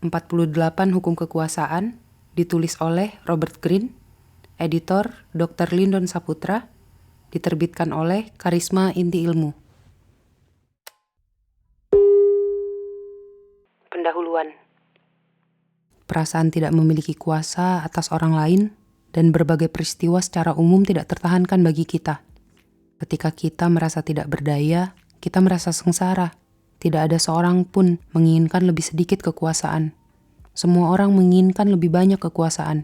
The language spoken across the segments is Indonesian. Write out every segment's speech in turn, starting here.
48 Hukum Kekuasaan, ditulis oleh Robert Greene, editor Dr. Lindon Saputra, diterbitkan oleh Karisma Inti Ilmu. Pendahuluan. Perasaan tidak memiliki kuasa atas orang lain dan berbagai peristiwa secara umum tidak tertahankan bagi kita. Ketika kita merasa tidak berdaya, kita merasa sengsara. Tidak ada seorang pun menginginkan lebih sedikit kekuasaan. Semua orang menginginkan lebih banyak kekuasaan.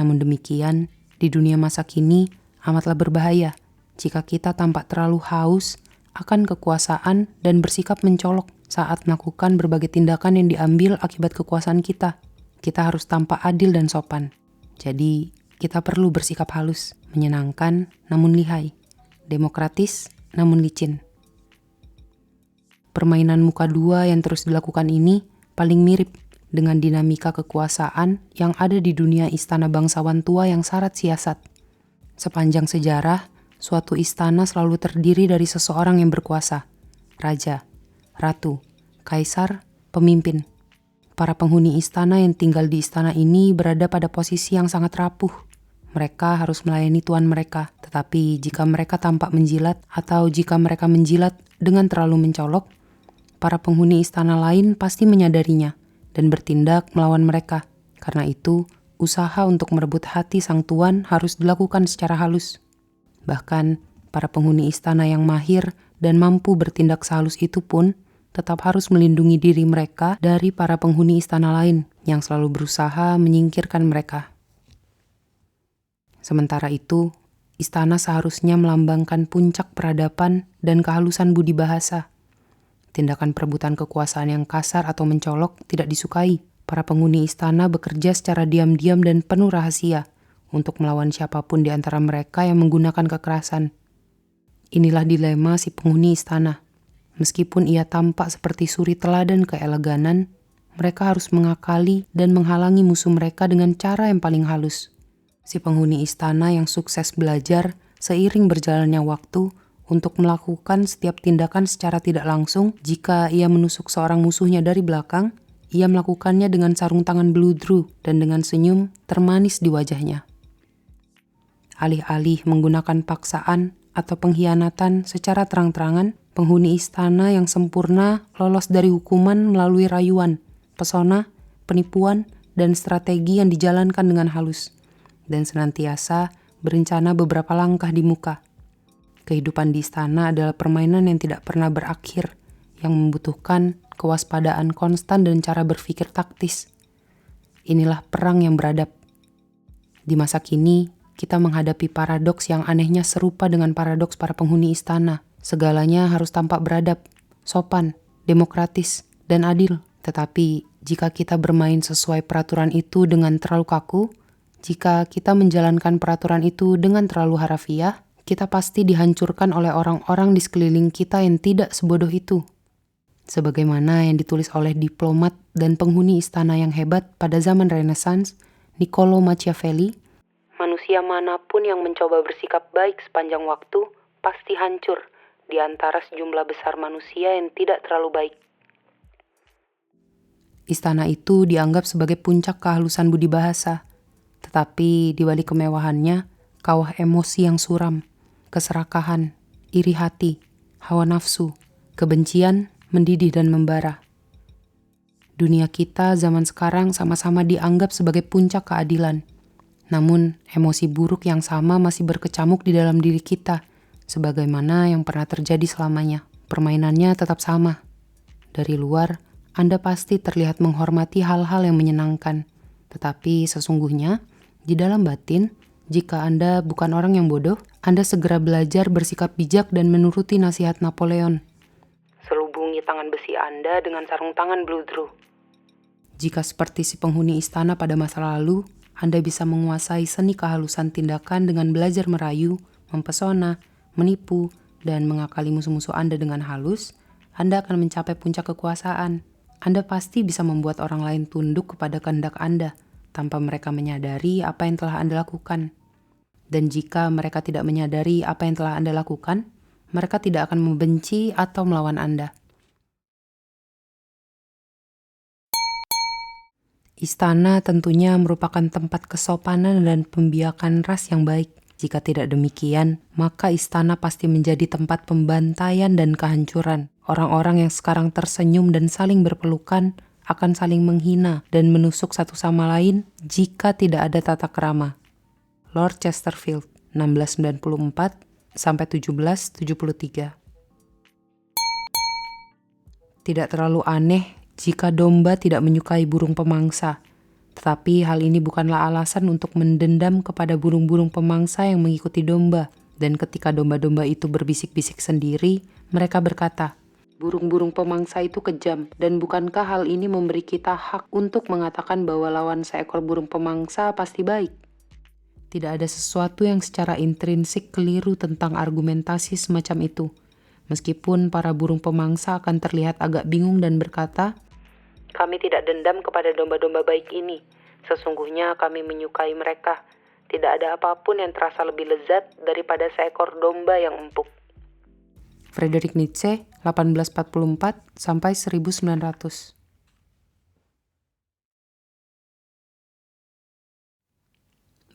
Namun demikian, di dunia masa kini amatlah berbahaya jika kita tampak terlalu haus akan kekuasaan dan bersikap mencolok saat melakukan berbagai tindakan yang diambil akibat kekuasaan kita. Kita harus tampak adil dan sopan. Jadi, kita perlu bersikap halus, menyenangkan namun lihai, demokratis namun licin. Permainan muka dua yang terus dilakukan ini paling mirip dengan dinamika kekuasaan yang ada di dunia istana bangsawan tua yang syarat siasat. Sepanjang sejarah, suatu istana selalu terdiri dari seseorang yang berkuasa, raja, ratu, kaisar, pemimpin. Para penghuni istana yang tinggal di istana ini berada pada posisi yang sangat rapuh. Mereka harus melayani tuan mereka, tetapi jika mereka tampak menjilat atau jika mereka menjilat dengan terlalu mencolok, para penghuni istana lain pasti menyadarinya dan bertindak melawan mereka. Karena itu, usaha untuk merebut hati sang tuan harus dilakukan secara halus. Bahkan, para penghuni istana yang mahir dan mampu bertindak sehalus itu pun tetap harus melindungi diri mereka dari para penghuni istana lain yang selalu berusaha menyingkirkan mereka. Sementara itu, istana seharusnya melambangkan puncak peradaban dan kehalusan budi bahasa. Tindakan perebutan kekuasaan yang kasar atau mencolok tidak disukai. Para penghuni istana bekerja secara diam-diam dan penuh rahasia untuk melawan siapapun di antara mereka yang menggunakan kekerasan. Inilah dilema si penghuni istana. Meskipun ia tampak seperti suri teladan keeleganan, mereka harus mengakali dan menghalangi musuh mereka dengan cara yang paling halus. Si penghuni istana yang sukses belajar seiring berjalannya waktu untuk melakukan setiap tindakan secara tidak langsung. Jika ia menusuk seorang musuhnya dari belakang, ia melakukannya dengan sarung tangan bludru dan dengan senyum termanis di wajahnya. Alih-alih menggunakan paksaan atau pengkhianatan secara terang-terangan, penghuni istana yang sempurna lolos dari hukuman melalui rayuan, pesona, penipuan, dan strategi yang dijalankan dengan halus, dan senantiasa berencana beberapa langkah di muka. Kehidupan di istana adalah permainan yang tidak pernah berakhir, yang membutuhkan kewaspadaan konstan dan cara berpikir taktis. Inilah perang yang beradab. Di masa kini, kita menghadapi paradoks yang anehnya serupa dengan paradoks para penghuni istana. Segalanya harus tampak beradab, sopan, demokratis, dan adil. Tetapi, jika kita bermain sesuai peraturan itu dengan terlalu kaku, jika kita menjalankan peraturan itu dengan terlalu harafiah, kita pasti dihancurkan oleh orang-orang di sekeliling kita yang tidak sebodoh itu. Sebagaimana yang ditulis oleh diplomat dan penghuni istana yang hebat pada zaman Renaissance, Niccolo Machiavelli, manusia manapun yang mencoba bersikap baik sepanjang waktu pasti hancur di antara sejumlah besar manusia yang tidak terlalu baik. Istana itu dianggap sebagai puncak kehalusan budi bahasa, tetapi di balik kemewahannya, kawah emosi yang suram, keserakahan, iri hati, hawa nafsu, kebencian, mendidih dan membara. Dunia kita zaman sekarang sama-sama dianggap sebagai puncak keadilan. Namun, emosi buruk yang sama masih berkecamuk di dalam diri kita, sebagaimana yang pernah terjadi selamanya. Permainannya tetap sama. Dari luar, Anda pasti terlihat menghormati hal-hal yang menyenangkan. Tetapi sesungguhnya, di dalam batin, jika Anda bukan orang yang bodoh, Anda segera belajar bersikap bijak dan menuruti nasihat Napoleon. Selubungi tangan besi Anda dengan sarung tangan bludru. Jika seperti si penghuni istana pada masa lalu, Anda bisa menguasai seni kehalusan tindakan dengan belajar merayu, mempesona, menipu, dan mengakali musuh-musuh Anda dengan halus, Anda akan mencapai puncak kekuasaan. Anda pasti bisa membuat orang lain tunduk kepada kehendak Anda, tanpa mereka menyadari apa yang telah Anda lakukan. Dan jika mereka tidak menyadari apa yang telah Anda lakukan, mereka tidak akan membenci atau melawan Anda. Istana tentunya merupakan tempat kesopanan dan pembiakan ras yang baik. Jika tidak demikian, maka istana pasti menjadi tempat pembantaian dan kehancuran. Orang-orang yang sekarang tersenyum dan saling berpelukan akan saling menghina dan menusuk satu sama lain jika tidak ada tata krama. Lord Chesterfield, 1694 sampai 1773. Tidak terlalu aneh jika domba tidak menyukai burung pemangsa. Tetapi hal ini bukanlah alasan untuk mendendam kepada burung-burung pemangsa yang mengikuti domba. Dan ketika domba-domba itu berbisik-bisik sendiri, mereka berkata, "Burung-burung pemangsa itu kejam, dan bukankah hal ini memberi kita hak untuk mengatakan bahwa lawan seekor burung pemangsa pasti baik?" Tidak ada sesuatu yang secara intrinsik keliru tentang argumentasi semacam itu. Meskipun para burung pemangsa akan terlihat agak bingung dan berkata, "Kami tidak dendam kepada domba-domba baik ini. Sesungguhnya kami menyukai mereka. Tidak ada apapun yang terasa lebih lezat daripada seekor domba yang empuk." Friedrich Nietzsche, 1844 sampai 1900.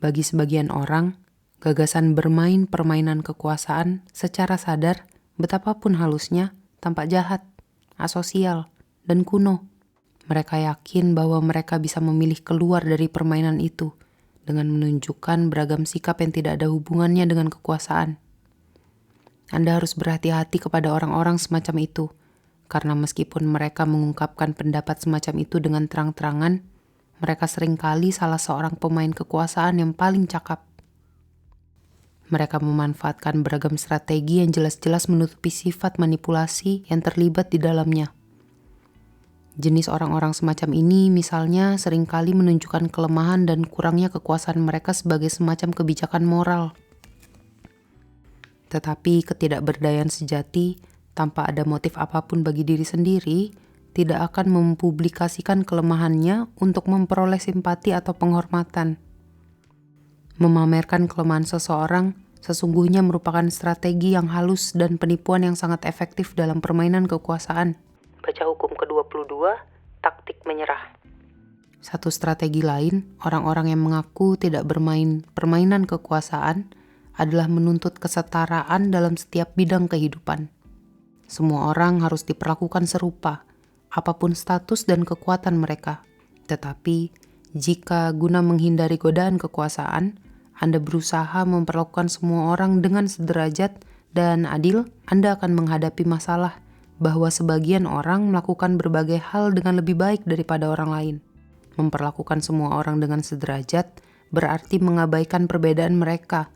Bagi sebagian orang, gagasan bermain permainan kekuasaan secara sadar, betapapun halusnya, tampak jahat, asosial, dan kuno. Mereka yakin bahwa mereka bisa memilih keluar dari permainan itu dengan menunjukkan beragam sikap yang tidak ada hubungannya dengan kekuasaan. Anda harus berhati-hati kepada orang-orang semacam itu, karena meskipun mereka mengungkapkan pendapat semacam itu dengan terang-terangan, mereka seringkali salah seorang pemain kekuasaan yang paling cakap. Mereka memanfaatkan beragam strategi yang jelas-jelas menutupi sifat manipulasi yang terlibat di dalamnya. Jenis orang-orang semacam ini misalnya seringkali menunjukkan kelemahan dan kurangnya kekuasaan mereka sebagai semacam kebijakan moral. Tetapi ketidakberdayaan sejati tanpa ada motif apapun bagi diri sendiri tidak akan mempublikasikan kelemahannya untuk memperoleh simpati atau penghormatan. Memamerkan kelemahan seseorang sesungguhnya merupakan strategi yang halus dan penipuan yang sangat efektif dalam permainan kekuasaan. Baca hukum ke-22, taktik menyerah. Satu strategi lain, orang-orang yang mengaku tidak bermain permainan kekuasaan adalah menuntut kesetaraan dalam setiap bidang kehidupan. Semua orang harus diperlakukan serupa, apapun status dan kekuatan mereka. Tetapi, jika guna menghindari godaan kekuasaan, Anda berusaha memperlakukan semua orang dengan sederajat dan adil, Anda akan menghadapi masalah bahwa sebagian orang melakukan berbagai hal dengan lebih baik daripada orang lain. Memperlakukan semua orang dengan sederajat berarti mengabaikan perbedaan mereka,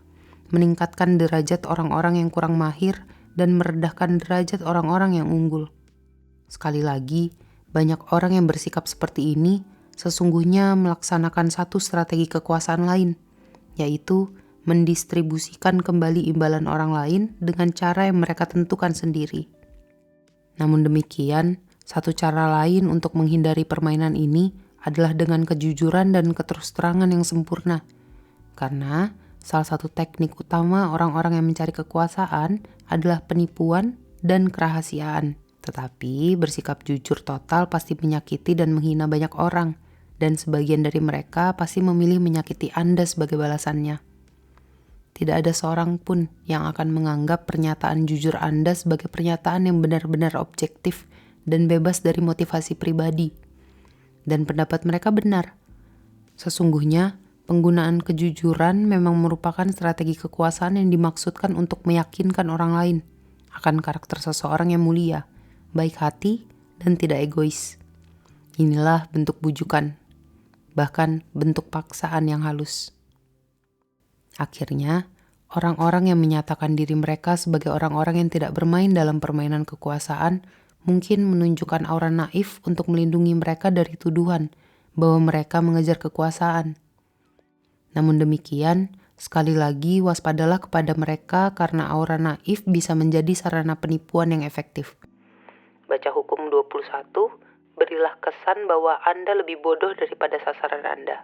meningkatkan derajat orang-orang yang kurang mahir, dan merendahkan derajat orang-orang yang unggul. Sekali lagi, banyak orang yang bersikap seperti ini sesungguhnya melaksanakan satu strategi kekuasaan lain, yaitu mendistribusikan kembali imbalan orang lain dengan cara yang mereka tentukan sendiri. Namun demikian, satu cara lain untuk menghindari permainan ini adalah dengan kejujuran dan keterus-terangan yang sempurna. Karena salah satu teknik utama orang-orang yang mencari kekuasaan adalah penipuan dan kerahasiaan. Tetapi bersikap jujur total pasti menyakiti dan menghina banyak orang, dan sebagian dari mereka pasti memilih menyakiti Anda sebagai balasannya. Tidak ada seorang pun yang akan menganggap pernyataan jujur Anda sebagai pernyataan yang benar-benar objektif dan bebas dari motivasi pribadi. Dan pendapat mereka benar. Sesungguhnya, penggunaan kejujuran memang merupakan strategi kekuasaan yang dimaksudkan untuk meyakinkan orang lain akan karakter seseorang yang mulia, baik hati, dan tidak egois. Inilah bentuk bujukan, bahkan bentuk paksaan yang halus. Akhirnya, orang-orang yang menyatakan diri mereka sebagai orang-orang yang tidak bermain dalam permainan kekuasaan mungkin menunjukkan aura naif untuk melindungi mereka dari tuduhan bahwa mereka mengejar kekuasaan. Namun demikian, sekali lagi waspadalah kepada mereka karena aura naif bisa menjadi sarana penipuan yang efektif. Baca hukum 21, berilah kesan bahwa Anda lebih bodoh daripada sasaran Anda.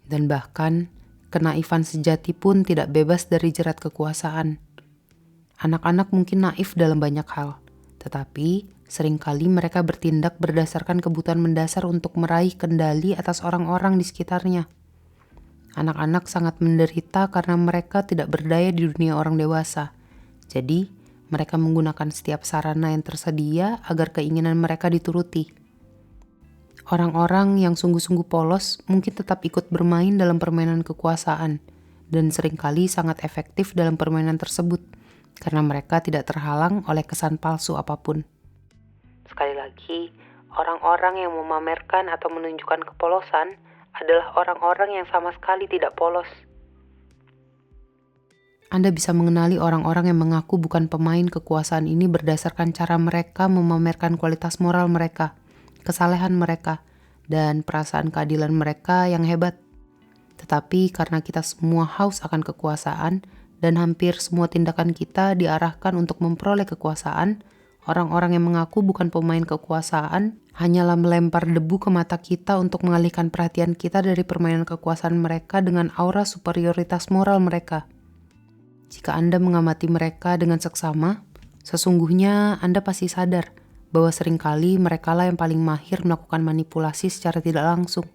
Dan bahkan, kenaifan sejati pun tidak bebas dari jerat kekuasaan. Anak-anak mungkin naif dalam banyak hal, tetapi Seringkali mereka bertindak berdasarkan kebutuhan mendasar untuk meraih kendali atas orang-orang di sekitarnya. Anak-anak sangat menderita karena mereka tidak berdaya di dunia orang dewasa. Jadi, mereka menggunakan setiap sarana yang tersedia agar keinginan mereka dituruti. Orang-orang yang sungguh-sungguh polos mungkin tetap ikut bermain dalam permainan kekuasaan dan seringkali sangat efektif dalam permainan tersebut karena mereka tidak terhalang oleh kesan palsu apapun. Sekali lagi, orang-orang yang memamerkan atau menunjukkan kepolosan adalah orang-orang yang sama sekali tidak polos. Anda bisa mengenali orang-orang yang mengaku bukan pemain kekuasaan ini berdasarkan cara mereka memamerkan kualitas moral mereka, kesalehan mereka, dan perasaan keadilan mereka yang hebat. Tetapi karena kita semua haus akan kekuasaan dan hampir semua tindakan kita diarahkan untuk memperoleh kekuasaan, orang-orang yang mengaku bukan pemain kekuasaan hanyalah melempar debu ke mata kita untuk mengalihkan perhatian kita dari permainan kekuasaan mereka dengan aura superioritas moral mereka. Jika Anda mengamati mereka dengan seksama, sesungguhnya Anda pasti sadar bahwa seringkali merekalah yang paling mahir melakukan manipulasi secara tidak langsung.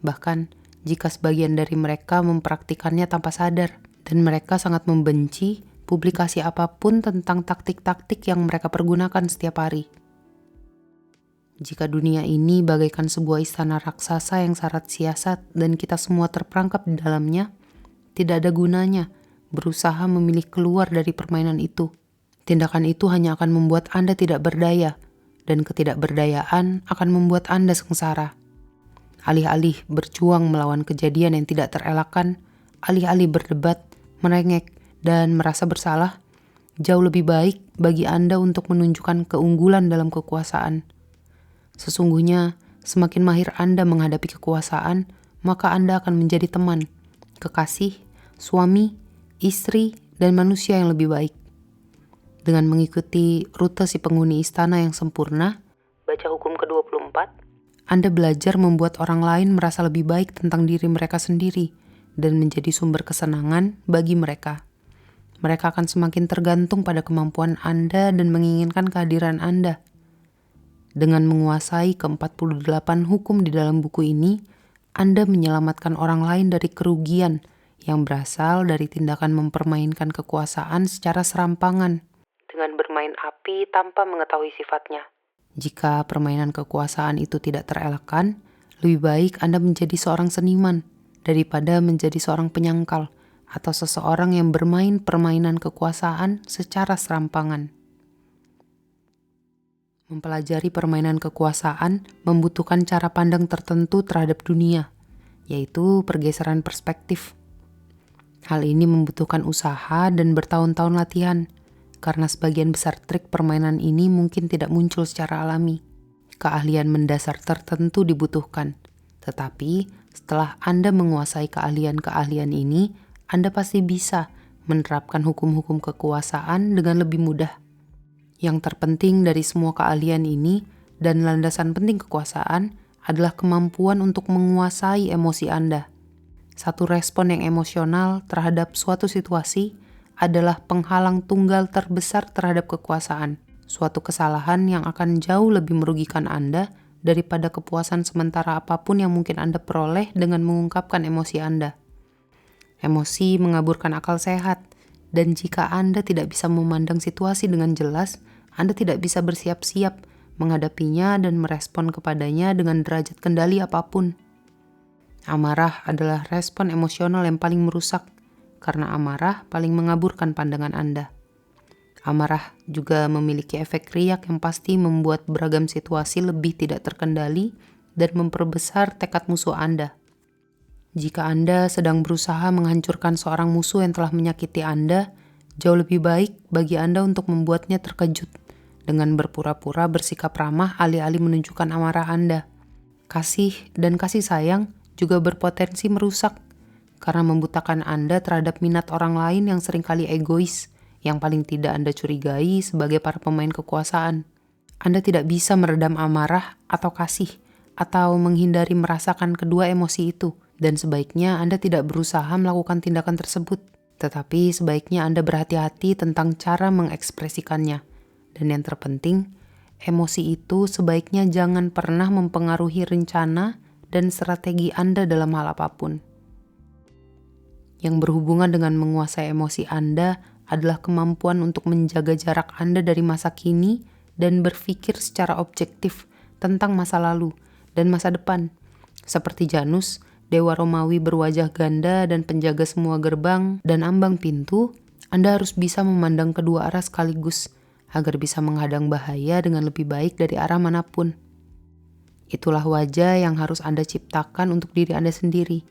Bahkan, jika sebagian dari mereka mempraktikannya tanpa sadar, dan mereka sangat membenci publikasi apapun tentang taktik-taktik yang mereka pergunakan setiap hari. Jika dunia ini bagaikan sebuah istana raksasa yang syarat siasat dan kita semua terperangkap di dalamnya, tidak ada gunanya berusaha memilih keluar dari permainan itu. Tindakan itu hanya akan membuat Anda tidak berdaya, dan ketidakberdayaan akan membuat Anda sengsara. Alih-alih berjuang melawan kejadian yang tidak terelakkan, alih-alih berdebat, merengek, dan merasa bersalah, jauh lebih baik bagi Anda untuk menunjukkan keunggulan dalam kekuasaan. Sesungguhnya, semakin mahir Anda menghadapi kekuasaan, maka Anda akan menjadi teman, kekasih, suami, istri, dan manusia yang lebih baik. Dengan mengikuti rute si penghuni istana yang sempurna, baca hukum ke-24, Anda belajar membuat orang lain merasa lebih baik tentang diri mereka sendiri dan menjadi sumber kesenangan bagi mereka. Mereka akan semakin tergantung pada kemampuan Anda dan menginginkan kehadiran Anda. Dengan menguasai ke-48 hukum di dalam buku ini, Anda menyelamatkan orang lain dari kerugian yang berasal dari tindakan mempermainkan kekuasaan secara serampangan dengan bermain api tanpa mengetahui sifatnya. Jika permainan kekuasaan itu tidak terelakkan, lebih baik Anda menjadi seorang seniman daripada menjadi seorang penyangkal atau seseorang yang bermain permainan kekuasaan secara serampangan. Mempelajari permainan kekuasaan membutuhkan cara pandang tertentu terhadap dunia, yaitu pergeseran perspektif. Hal ini membutuhkan usaha dan bertahun-tahun latihan, karena sebagian besar trik permainan ini mungkin tidak muncul secara alami. Keahlian mendasar tertentu dibutuhkan, tetapi setelah Anda menguasai keahlian-keahlian ini, Anda pasti bisa menerapkan hukum-hukum kekuasaan dengan lebih mudah. Yang terpenting dari semua keahlian ini dan landasan penting kekuasaan adalah kemampuan untuk menguasai emosi Anda. Satu respon yang emosional terhadap suatu situasi adalah penghalang tunggal terbesar terhadap kekuasaan. Suatu kesalahan yang akan jauh lebih merugikan Anda daripada kepuasan sementara apapun yang mungkin Anda peroleh dengan mengungkapkan emosi Anda. Emosi mengaburkan akal sehat, dan jika Anda tidak bisa memandang situasi dengan jelas, Anda tidak bisa bersiap-siap menghadapinya dan merespon kepadanya dengan derajat kendali apapun. Amarah adalah respon emosional yang paling merusak, karena amarah paling mengaburkan pandangan Anda. Amarah juga memiliki efek riak yang pasti membuat beragam situasi lebih tidak terkendali dan memperbesar tekad musuh Anda. Jika Anda sedang berusaha menghancurkan seorang musuh yang telah menyakiti Anda, jauh lebih baik bagi Anda untuk membuatnya terkejut dengan berpura-pura bersikap ramah alih-alih menunjukkan amarah Anda. Kasih dan kasih sayang juga berpotensi merusak karena membutakan Anda terhadap minat orang lain yang seringkali egois, yang paling tidak Anda curigai sebagai para pemain kekuasaan. Anda tidak bisa meredam amarah atau kasih, atau menghindari merasakan kedua emosi itu, dan sebaiknya Anda tidak berusaha melakukan tindakan tersebut. Tetapi sebaiknya Anda berhati-hati tentang cara mengekspresikannya. Dan yang terpenting, emosi itu sebaiknya jangan pernah mempengaruhi rencana dan strategi Anda dalam hal apapun. Yang berhubungan dengan menguasai emosi Anda adalah kemampuan untuk menjaga jarak Anda dari masa kini dan berpikir secara objektif tentang masa lalu dan masa depan. Seperti Janus, dewa Romawi berwajah ganda dan penjaga semua gerbang dan ambang pintu, Anda harus bisa memandang kedua arah sekaligus agar bisa menghadang bahaya dengan lebih baik dari arah manapun. Itulah wajah yang harus Anda ciptakan untuk diri Anda sendiri.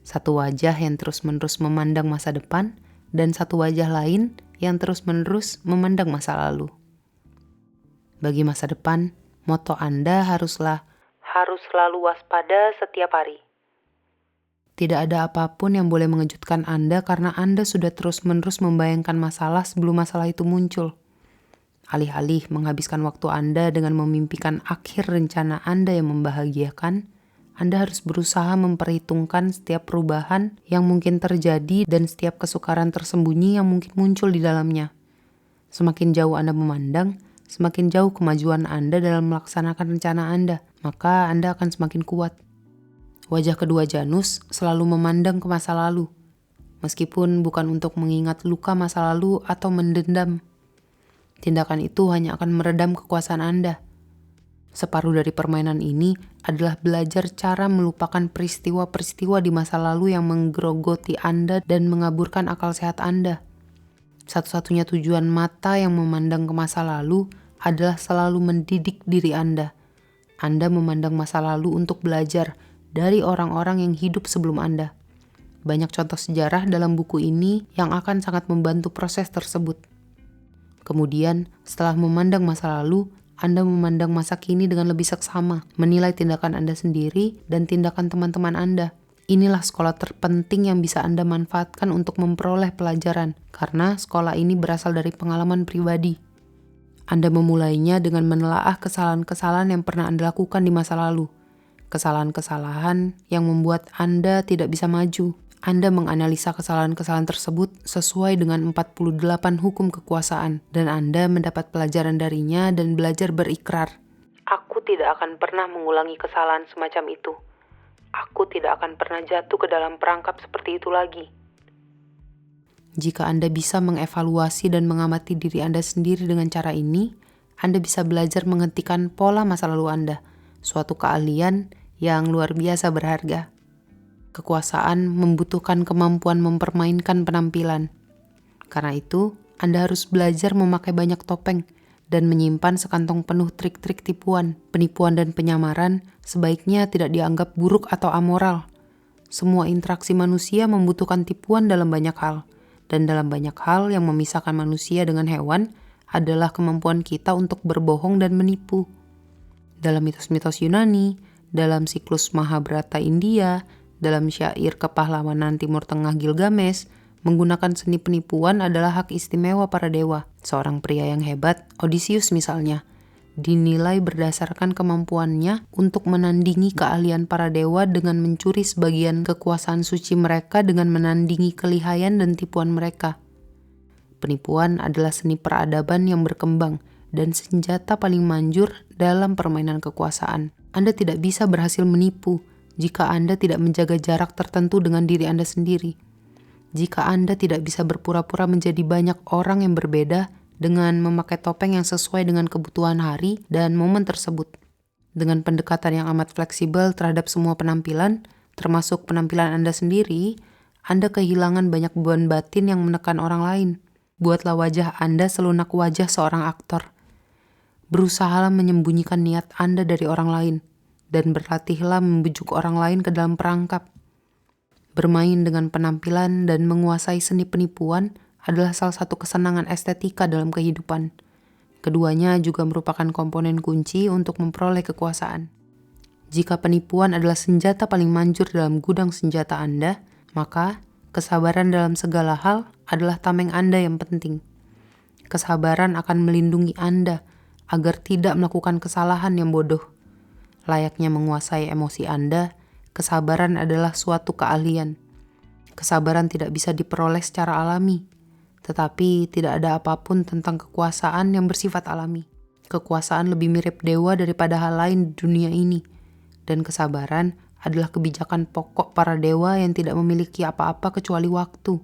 Satu wajah yang terus-menerus memandang masa depan dan satu wajah lain yang terus-menerus memandang masa lalu. Bagi masa depan, moto Anda harus selalu waspada setiap hari. Tidak ada apapun yang boleh mengejutkan Anda karena Anda sudah terus-menerus membayangkan masalah sebelum masalah itu muncul. Alih-alih menghabiskan waktu Anda dengan memimpikan akhir rencana Anda yang membahagiakan, Anda harus berusaha memperhitungkan setiap perubahan yang mungkin terjadi dan setiap kesukaran tersembunyi yang mungkin muncul di dalamnya. Semakin jauh Anda memandang, semakin jauh kemajuan Anda dalam melaksanakan rencana Anda, maka Anda akan semakin kuat. Wajah kedua Janus selalu memandang ke masa lalu, meskipun bukan untuk mengingat luka masa lalu atau mendendam. Tindakan itu hanya akan meredam kekuasaan Anda. Separuh dari permainan ini adalah belajar cara melupakan peristiwa-peristiwa di masa lalu yang menggerogoti Anda dan mengaburkan akal sehat Anda. Satu-satunya tujuan mata yang memandang ke masa lalu adalah selalu mendidik diri Anda. Anda memandang masa lalu untuk belajar dari orang-orang yang hidup sebelum Anda. Banyak contoh sejarah dalam buku ini yang akan sangat membantu proses tersebut. Kemudian, setelah memandang masa lalu, Anda memandang masa kini dengan lebih seksama, menilai tindakan Anda sendiri dan tindakan teman-teman Anda. Inilah sekolah terpenting yang bisa Anda manfaatkan untuk memperoleh pelajaran, karena sekolah ini berasal dari pengalaman pribadi. Anda memulainya dengan menelaah kesalahan-kesalahan yang pernah Anda lakukan di masa lalu. Kesalahan-kesalahan yang membuat Anda tidak bisa maju. Anda menganalisa kesalahan-kesalahan tersebut sesuai dengan 48 hukum kekuasaan, dan Anda mendapat pelajaran darinya dan belajar berikrar. Aku tidak akan pernah mengulangi kesalahan semacam itu. Aku tidak akan pernah jatuh ke dalam perangkap seperti itu lagi. Jika Anda bisa mengevaluasi dan mengamati diri Anda sendiri dengan cara ini, Anda bisa belajar menghentikan pola masa lalu Anda, suatu keahlian yang luar biasa berharga. Kekuasaan membutuhkan kemampuan mempermainkan penampilan. Karena itu, Anda harus belajar memakai banyak topeng dan menyimpan sekantong penuh trik-trik tipuan. Penipuan dan penyamaran sebaiknya tidak dianggap buruk atau amoral. Semua interaksi manusia membutuhkan tipuan dalam banyak hal. Dan dalam banyak hal yang memisahkan manusia dengan hewan adalah kemampuan kita untuk berbohong dan menipu. Dalam mitos-mitos Yunani, dalam siklus Mahabharata India, dalam syair kepahlawanan Timur Tengah Gilgamesh, menggunakan seni penipuan adalah hak istimewa para dewa. Seorang pria yang hebat, Odysseus misalnya, dinilai berdasarkan kemampuannya untuk menandingi keahlian para dewa dengan mencuri sebagian kekuasaan suci mereka dengan menandingi kelihayan dan tipuan mereka. Penipuan adalah seni peradaban yang berkembang dan senjata paling manjur dalam permainan kekuasaan. Anda tidak bisa berhasil menipu jika Anda tidak menjaga jarak tertentu dengan diri Anda sendiri. Jika Anda tidak bisa berpura-pura menjadi banyak orang yang berbeda dengan memakai topeng yang sesuai dengan kebutuhan hari dan momen tersebut. Dengan pendekatan yang amat fleksibel terhadap semua penampilan, termasuk penampilan Anda sendiri, Anda kehilangan banyak beban batin yang menekan orang lain. Buatlah wajah Anda selunak wajah seorang aktor. Berusahalah menyembunyikan niat Anda dari orang lain, dan berlatihlah membujuk orang lain ke dalam perangkap. Bermain dengan penampilan dan menguasai seni penipuan adalah salah satu kesenangan estetika dalam kehidupan. Keduanya juga merupakan komponen kunci untuk memperoleh kekuasaan. Jika penipuan adalah senjata paling manjur dalam gudang senjata Anda, maka kesabaran dalam segala hal adalah tameng Anda yang penting. Kesabaran akan melindungi Anda agar tidak melakukan kesalahan yang bodoh. Layaknya menguasai emosi Anda, kesabaran adalah suatu keahlian. Kesabaran tidak bisa diperoleh secara alami, tetapi tidak ada apapun tentang kekuasaan yang bersifat alami. Kekuasaan lebih mirip dewa daripada hal lain di dunia ini. Dan kesabaran adalah kebijakan pokok para dewa yang tidak memiliki apa-apa kecuali waktu.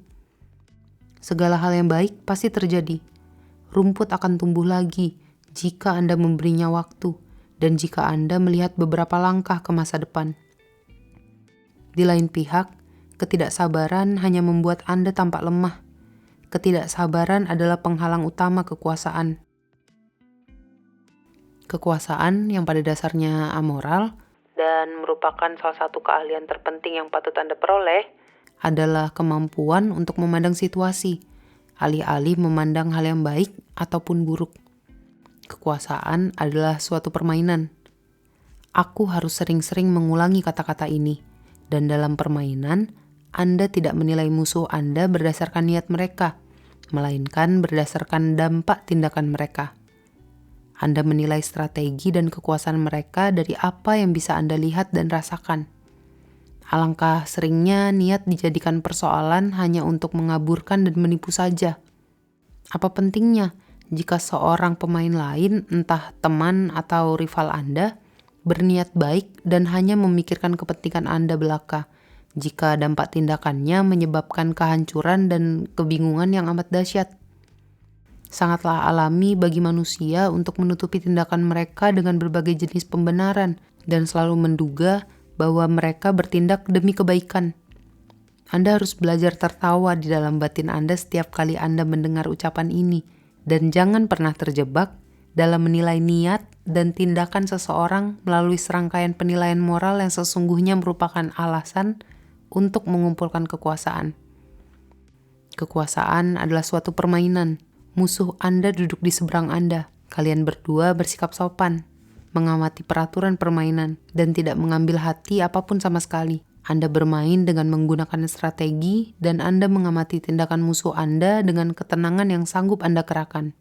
Segala hal yang baik pasti terjadi. Rumput akan tumbuh lagi jika Anda memberinya waktu dan jika Anda melihat beberapa langkah ke masa depan. Di lain pihak, ketidaksabaran hanya membuat Anda tampak lemah. Ketidaksabaran adalah penghalang utama kekuasaan. Kekuasaan yang pada dasarnya amoral dan merupakan salah satu keahlian terpenting yang patut Anda peroleh adalah kemampuan untuk memandang situasi, alih-alih memandang hal yang baik ataupun buruk. Kekuasaan adalah suatu permainan. Aku harus sering-sering mengulangi kata-kata ini, dan dalam permainan, Anda tidak menilai musuh Anda berdasarkan niat mereka, melainkan berdasarkan dampak tindakan mereka. Anda menilai strategi dan kekuasaan mereka dari apa yang bisa Anda lihat dan rasakan. Alangkah seringnya niat dijadikan persoalan hanya untuk mengaburkan dan menipu saja. Apa pentingnya jika seorang pemain lain, entah teman atau rival Anda, berniat baik dan hanya memikirkan kepentingan Anda belaka, jika dampak tindakannya menyebabkan kehancuran dan kebingungan yang amat dahsyat? Sangatlah alami bagi manusia untuk menutupi tindakan mereka dengan berbagai jenis pembenaran dan selalu menduga bahwa mereka bertindak demi kebaikan. Anda harus belajar tertawa di dalam batin Anda setiap kali Anda mendengar ucapan ini, dan jangan pernah terjebak dalam menilai niat dan tindakan seseorang melalui serangkaian penilaian moral yang sesungguhnya merupakan alasan untuk mengumpulkan kekuasaan. Kekuasaan adalah suatu permainan. Musuh Anda duduk di seberang Anda. Kalian berdua bersikap sopan, mengamati peraturan permainan, dan tidak mengambil hati apapun sama sekali. Anda bermain dengan menggunakan strategi, dan Anda mengamati tindakan musuh Anda dengan ketenangan yang sanggup Anda kerahkan.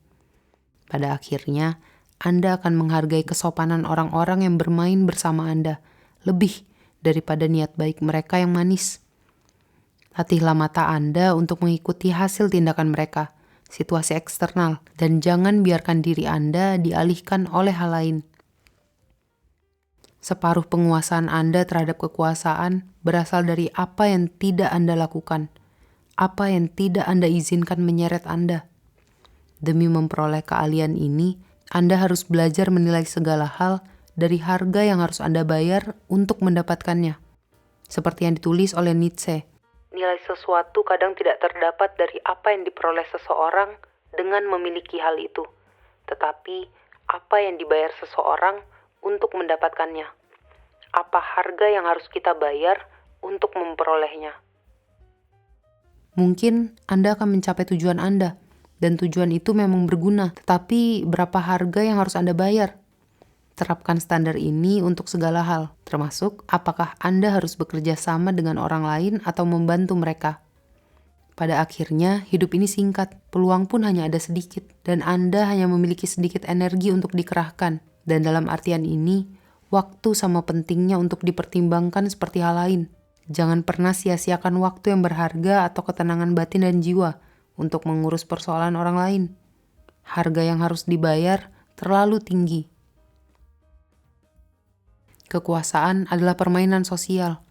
Pada akhirnya, Anda akan menghargai kesopanan orang-orang yang bermain bersama Anda, lebih daripada niat baik mereka yang manis. Latihlah mata Anda untuk mengikuti hasil tindakan mereka, situasi eksternal, dan jangan biarkan diri Anda dialihkan oleh hal lain. Separuh penguasaan Anda terhadap kekuasaan berasal dari apa yang tidak Anda lakukan, apa yang tidak Anda izinkan menyeret Anda. Demi memperoleh keahlian ini, Anda harus belajar menilai segala hal dari harga yang harus Anda bayar untuk mendapatkannya. Seperti yang ditulis oleh Nietzsche, nilai sesuatu kadang tidak terdapat dari apa yang diperoleh seseorang dengan memiliki hal itu, tetapi apa yang dibayar seseorang untuk mendapatkannya. Apa harga yang harus kita bayar untuk memperolehnya? Mungkin Anda akan mencapai tujuan Anda, dan tujuan itu memang berguna, tetapi berapa harga yang harus Anda bayar? Terapkan standar ini untuk segala hal, termasuk apakah Anda harus bekerja sama dengan orang lain atau membantu mereka. Pada akhirnya, hidup ini singkat, peluang pun hanya ada sedikit, dan Anda hanya memiliki sedikit energi untuk dikerahkan. Dan dalam artian ini, waktu sama pentingnya untuk dipertimbangkan seperti hal lain. Jangan pernah sia-siakan waktu yang berharga atau ketenangan batin dan jiwa untuk mengurus persoalan orang lain. Harga yang harus dibayar terlalu tinggi. Kekuasaan adalah permainan sosial.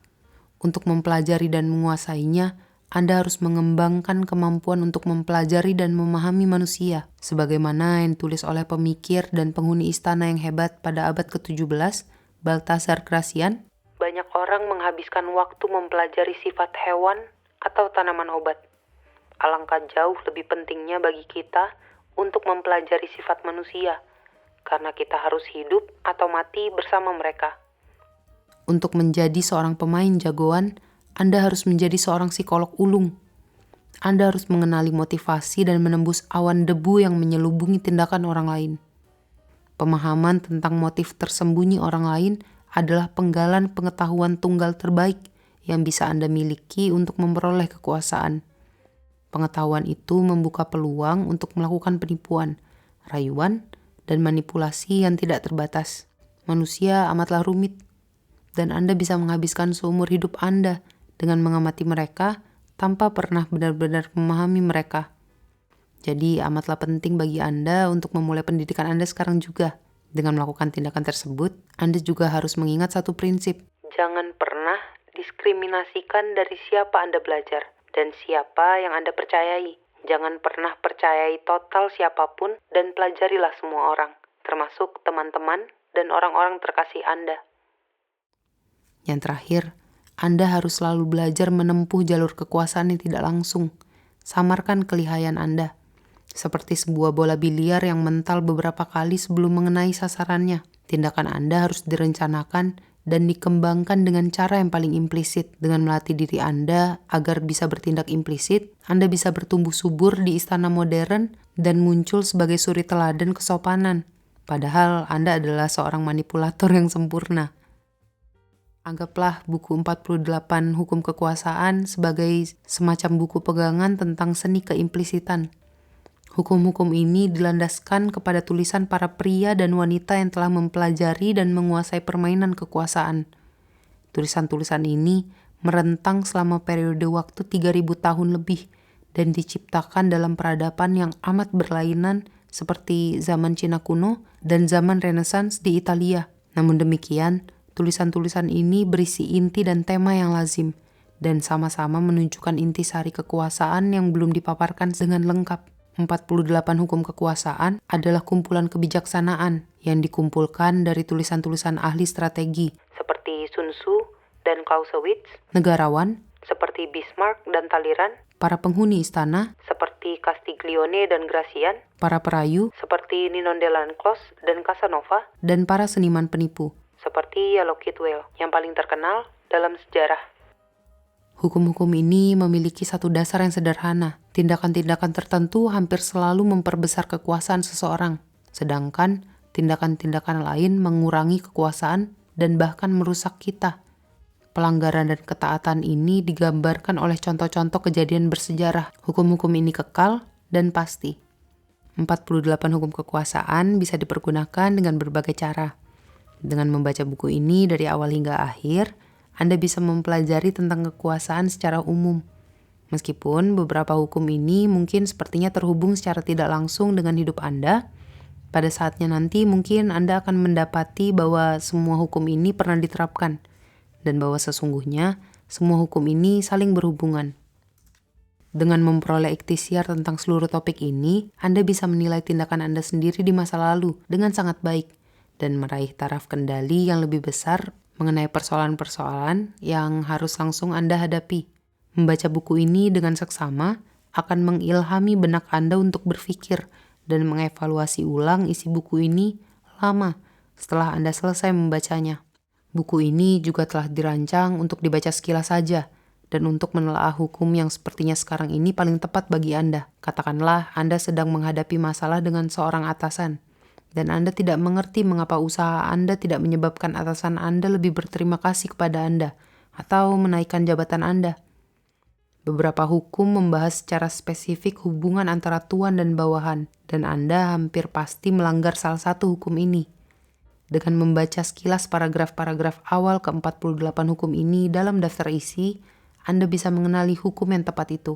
Untuk mempelajari dan menguasainya, Anda harus mengembangkan kemampuan untuk mempelajari dan memahami manusia, sebagaimana yang ditulis oleh pemikir dan penghuni istana yang hebat pada abad ke-17, Balthazar Gracian. Banyak orang menghabiskan waktu mempelajari sifat hewan atau tanaman obat. Alangkah jauh lebih pentingnya bagi kita untuk mempelajari sifat manusia, karena kita harus hidup atau mati bersama mereka. Untuk menjadi seorang pemain jagoan, Anda harus menjadi seorang psikolog ulung. Anda harus mengenali motivasi dan menembus awan debu yang menyelubungi tindakan orang lain. Pemahaman tentang motif tersembunyi orang lain adalah penggalan pengetahuan tunggal terbaik yang bisa Anda miliki untuk memperoleh kekuasaan. Pengetahuan itu membuka peluang untuk melakukan penipuan, rayuan, dan manipulasi yang tidak terbatas. Manusia amatlah rumit, dan Anda bisa menghabiskan seumur hidup Anda dengan mengamati mereka tanpa pernah benar-benar memahami mereka. Jadi amatlah penting bagi Anda untuk memulai pendidikan Anda sekarang juga. Dengan melakukan tindakan tersebut, Anda juga harus mengingat satu prinsip. Jangan pernah diskriminasikan dari siapa Anda belajar dan siapa yang Anda percayai. Jangan pernah percayai total siapapun dan pelajarilah semua orang, termasuk teman-teman dan orang-orang terkasih Anda. Yang terakhir, Anda harus selalu belajar menempuh jalur kekuasaan yang tidak langsung. Samarkan kelihayan Anda, seperti sebuah bola biliar yang mental beberapa kali sebelum mengenai sasarannya. Tindakan Anda harus direncanakan dan dikembangkan dengan cara yang paling implisit. Dengan melatih diri Anda agar bisa bertindak implisit, Anda bisa bertumbuh subur di istana modern dan muncul sebagai suri teladan kesopanan. Padahal Anda adalah seorang manipulator yang sempurna. Anggaplah buku 48 Hukum Kekuasaan sebagai semacam buku pegangan tentang seni keimplisitan. Hukum-hukum ini dilandaskan kepada tulisan para pria dan wanita yang telah mempelajari dan menguasai permainan kekuasaan. Tulisan-tulisan ini merentang selama periode waktu 3000 tahun lebih dan diciptakan dalam peradaban yang amat berlainan seperti zaman Cina kuno dan zaman Renaissance di Italia. Namun demikian, tulisan-tulisan ini berisi inti dan tema yang lazim dan sama-sama menunjukkan intisari kekuasaan yang belum dipaparkan dengan lengkap. 48 hukum kekuasaan adalah kumpulan kebijaksanaan yang dikumpulkan dari tulisan-tulisan ahli strategi seperti Sun Tzu dan Clausewitz, negarawan seperti Bismarck dan Talleyrand, para penghuni istana seperti Castiglione dan Gracian, para perayu seperti Ninon de L'Enclos dan Casanova, dan para seniman penipu seperti Yellow Kidwell yang paling terkenal dalam sejarah. Hukum-hukum ini memiliki satu dasar yang sederhana. Tindakan-tindakan tertentu hampir selalu memperbesar kekuasaan seseorang, sedangkan tindakan-tindakan lain mengurangi kekuasaan dan bahkan merusak kita. Pelanggaran dan ketaatan ini digambarkan oleh contoh-contoh kejadian bersejarah. Hukum-hukum ini kekal dan pasti. 48 hukum kekuasaan bisa dipergunakan dengan berbagai cara. Dengan membaca buku ini dari awal hingga akhir, Anda bisa mempelajari tentang kekuasaan secara umum. Meskipun beberapa hukum ini mungkin sepertinya terhubung secara tidak langsung dengan hidup Anda, pada saatnya nanti mungkin Anda akan mendapati bahwa semua hukum ini pernah diterapkan, dan bahwa sesungguhnya semua hukum ini saling berhubungan. Dengan memperoleh ikhtiar tentang seluruh topik ini, Anda bisa menilai tindakan Anda sendiri di masa lalu dengan sangat baik, dan meraih taraf kendali yang lebih besar mengenai persoalan-persoalan yang harus langsung Anda hadapi. Membaca buku ini dengan seksama akan mengilhami benak Anda untuk berpikir dan mengevaluasi ulang isi buku ini lama setelah Anda selesai membacanya. Buku ini juga telah dirancang untuk dibaca sekilas saja dan untuk menelaah hukum yang sepertinya sekarang ini paling tepat bagi Anda. Katakanlah Anda sedang menghadapi masalah dengan seorang atasan, dan Anda tidak mengerti mengapa usaha Anda tidak menyebabkan atasan Anda lebih berterima kasih kepada Anda atau menaikkan jabatan Anda. Beberapa hukum membahas secara spesifik hubungan antara tuan dan bawahan, dan Anda hampir pasti melanggar salah satu hukum ini. Dengan membaca sekilas paragraf-paragraf awal ke-48 hukum ini dalam daftar isi, Anda bisa mengenali hukum yang tepat itu.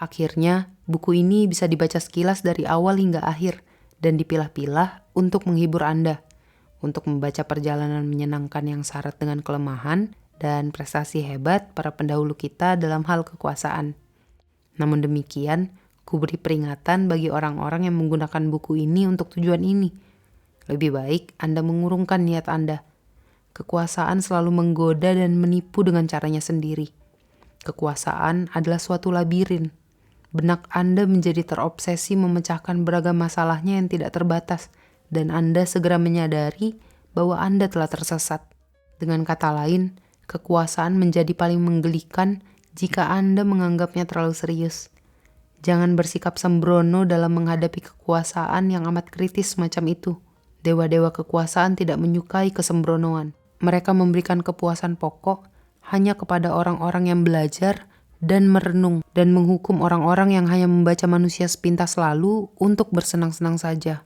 Akhirnya, buku ini bisa dibaca sekilas dari awal hingga akhir, dan dipilah-pilah untuk menghibur Anda, untuk membaca perjalanan menyenangkan yang syarat dengan kelemahan dan prestasi hebat para pendahulu kita dalam hal kekuasaan. Namun demikian, ku beri peringatan bagi orang-orang yang menggunakan buku ini untuk tujuan ini. Lebih baik Anda mengurungkan niat Anda. Kekuasaan selalu menggoda dan menipu dengan caranya sendiri. Kekuasaan adalah suatu labirin. Benak Anda menjadi terobsesi memecahkan beragam masalahnya yang tidak terbatas, dan Anda segera menyadari bahwa Anda telah tersesat. Dengan kata lain, kekuasaan menjadi paling menggelikan jika Anda menganggapnya terlalu serius. Jangan bersikap sembrono dalam menghadapi kekuasaan yang amat kritis semacam itu. Dewa-dewa kekuasaan tidak menyukai kesembronoan. Mereka memberikan kepuasan pokok hanya kepada orang-orang yang belajar dan merenung dan menghukum orang-orang yang hanya membaca manusia sepintas lalu untuk bersenang-senang saja.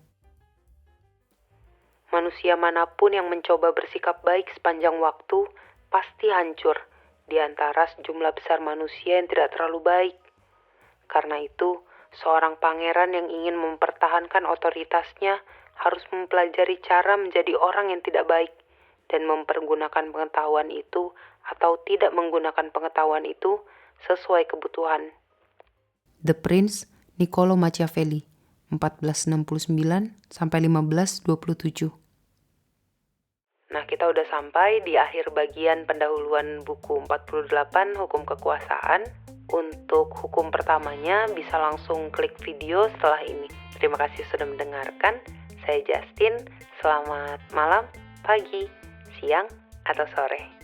Manusia manapun yang mencoba bersikap baik sepanjang waktu pasti hancur di antara sejumlah besar manusia yang tidak terlalu baik. Karena itu, Seorang pangeran yang ingin mempertahankan otoritasnya harus mempelajari cara menjadi orang yang tidak baik dan mempergunakan pengetahuan itu atau tidak menggunakan pengetahuan itu sesuai kebutuhan. The Prince, Niccolo Machiavelli, 1469 sampai 1527. Nah, kita udah sampai di akhir bagian pendahuluan buku 48 Hukum Kekuasaan. Untuk hukum pertamanya bisa langsung klik video setelah ini. Terima kasih sudah mendengarkan. Saya Justin. Selamat malam, pagi, siang, atau sore.